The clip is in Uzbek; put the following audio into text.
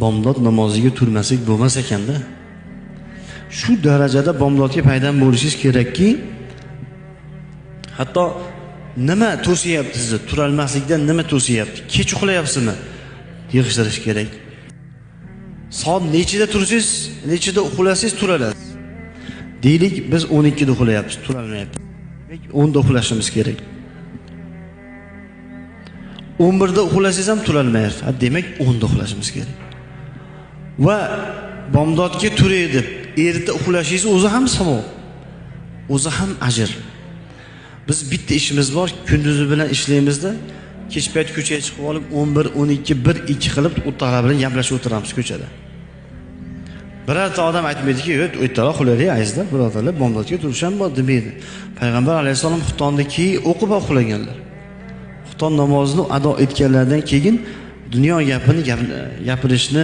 bomdod namoziga turmasak bo'lmas ekanda. Shu darajada bomdodga paydan bo'lishingiz kerakki, hatto nima to'siyapti sizni? Turolmaslikdan nima to'siyapti? Kech uxlayapsizmi? Yig'ishtirish kerak. Soat nechida tursangiz, nechida uxlasangiz turasiz. Deylik biz 12 da uxlayapmiz, turolmayapmiz. 10 da uxlashimiz kerak. 11 da uxlasangiz ham turolmayapsiz. Demak 10 da uxlashimiz kerak. Va bomdodga turay deb erta uxlashingiz o'zi ham savob, o'zi ham ajr. Biz bitta ishimiz bor, kunduzi bilan ishlaymizda, kech payt ko'chaga chiqib olib 11, 12, 1, 2 qilib o'rtoqlar bilan gaplashib o'tiramiz ko'chada. Birorta odam aytmaydiki, "O'ytaroq uxlaylik azizlar, birodarlar, bomdodga turish ham bor" demaydi. Payg'ambar alayhisalom xuftonda keyin o'qib uxlaganlar. Xufton namozini ado etganlardan keyin dunyo gapini gapirishni